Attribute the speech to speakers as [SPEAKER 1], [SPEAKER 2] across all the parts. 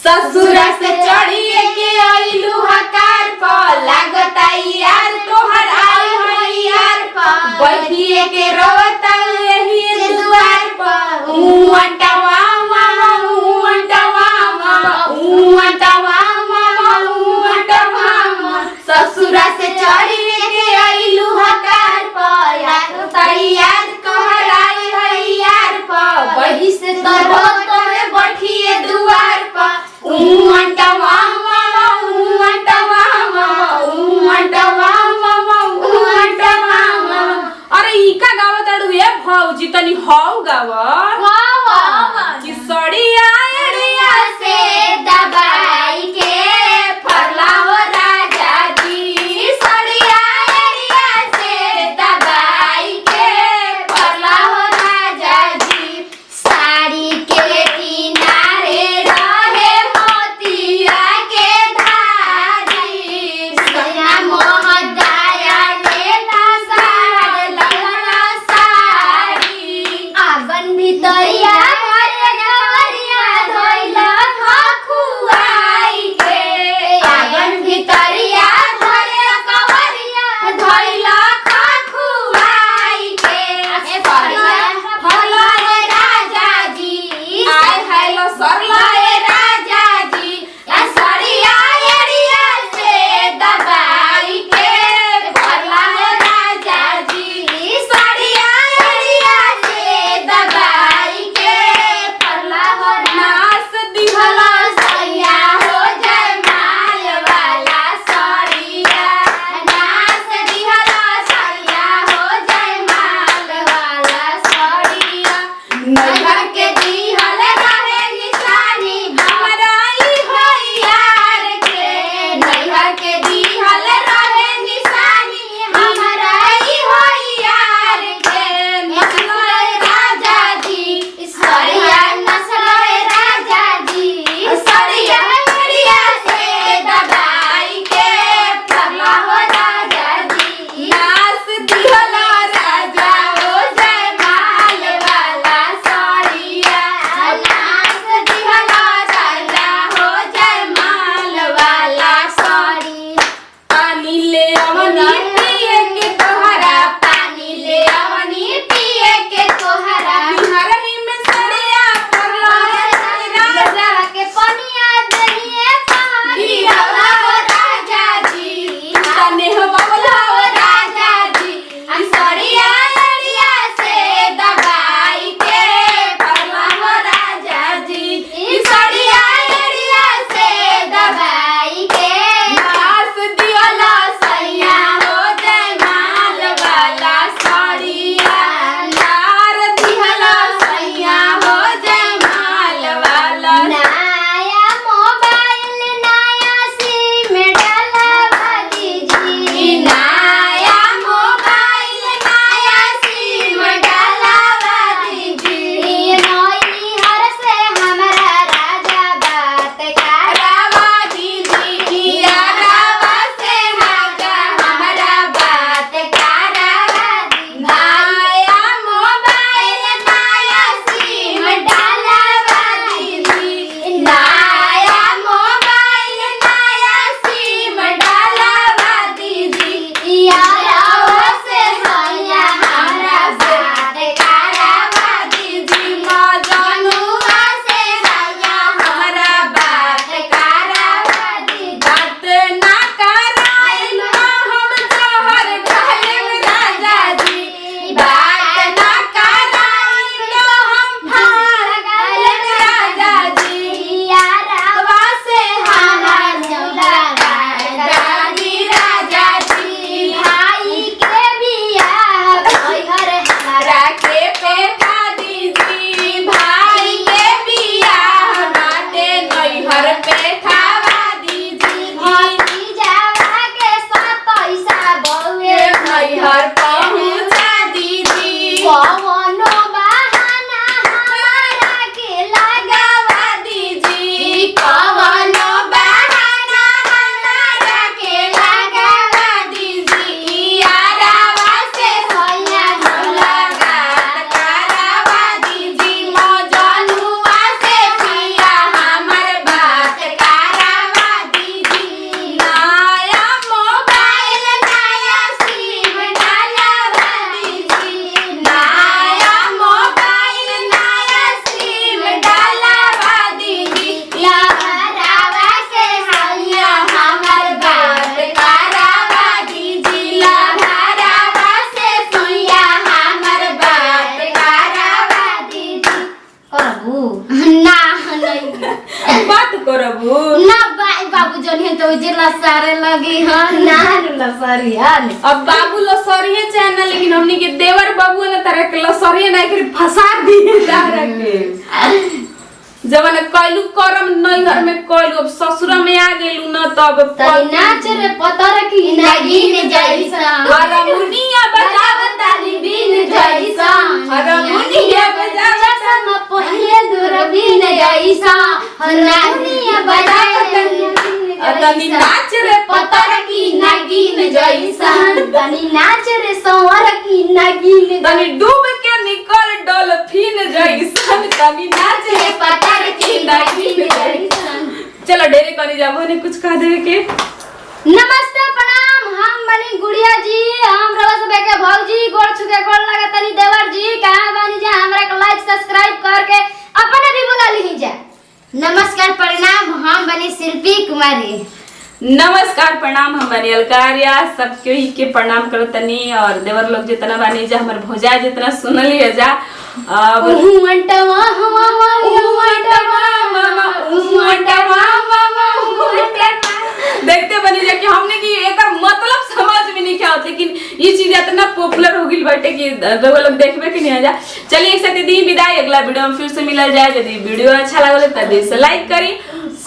[SPEAKER 1] ससुरा से चढ़िए के आइलू हकार पर लागता यार तोहर आई है यार पर बैठिए के रोता यही दुआर पर उंटवा मामा उंटवा मामा उंटवा मामा उंटवा मामा ससुरा से चढ़िए के आइलू हकार पर लागता यार तोहर आई है यार पर बही से तो रोता बैठिए दुआर पर
[SPEAKER 2] अरे इका गावत अड़ू ए भौजी तनी हौ गाव
[SPEAKER 1] करबू
[SPEAKER 2] ना बाबू जनिए तो जिला सारे लगी हां ना लसरिया
[SPEAKER 1] अब बाबू लसरिए चाहे ना, लेकिन हमनी के देवर बाबू ने तरह के लसरिए ना कर फंसा दिए तारा के। जवन कइलू करम नहीं घर में कइलू, अब ससुर में आ गेलू न तब
[SPEAKER 2] तनी नाच रे पतर की नागिन जैसा
[SPEAKER 1] हारमोनिया बजावताली बिन जैसा, हारमोनिया बजावता
[SPEAKER 2] म पहिले दूरबीन जैसा हारमोनिया बजावताली
[SPEAKER 1] तनी नाच रे
[SPEAKER 2] पतर की नागिन जैसा तनी नाच रे संवर की नागिन
[SPEAKER 1] तनी डूब के निकल डॉल्फिन जैसा, तनी नाच रे
[SPEAKER 2] पतर की नागिन जैसा।
[SPEAKER 1] चलो डेरे करी जाबो ने कुछ कह देवे के।
[SPEAKER 2] नमस्ते प्रणाम, हम बनी गुड़िया जी, हम रवा सब के भौजी गोड़ छुके गोड़ लगा तनी देवर जी कहां बानी जा, हमरा के लाइक सब्सक्राइब करके अपने भी बुला ली जा। नमस्कार प्रणाम, हम बनी शिल्पी कुमारी।
[SPEAKER 1] नमस्कार प्रणाम, हम बनी अलकारिया, सबके ही के प्रणाम करो तनी, और देवर लोग जितना बानी जा, हमर भौजा जितना सुनली है जा। अब
[SPEAKER 2] उमंटवा
[SPEAKER 1] देखते बनी जा कि हमने की एकर मतलब समझ में नहीं क्या होता, लेकिन ये चीज इतना पॉपुलर हो गई बाटे कि लोग देखबे कि नहीं जा। चलिए एक साथ दी विदाई, अगला वीडियो में फिर से मिलल जाए। यदि वीडियो अच्छा लागल तो दिल से लाइक करी,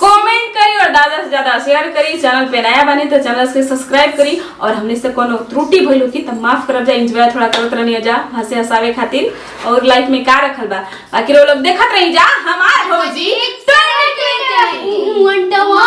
[SPEAKER 1] कमेंट करी और ज्यादा से ज्यादा शेयर करी। चैनल पे नया बनी तो चैनल से सब्सक्राइब करी, और हमने से कोनो त्रुटि भइल हो की त माफ करब जा। एंजॉय थोड़ा करत रहनी जा हंसे हंसावे खातिर, और लाइफ में का रखल बा बाकी लोग देखत रही जा हमार भौजी।
[SPEAKER 2] उमंटवा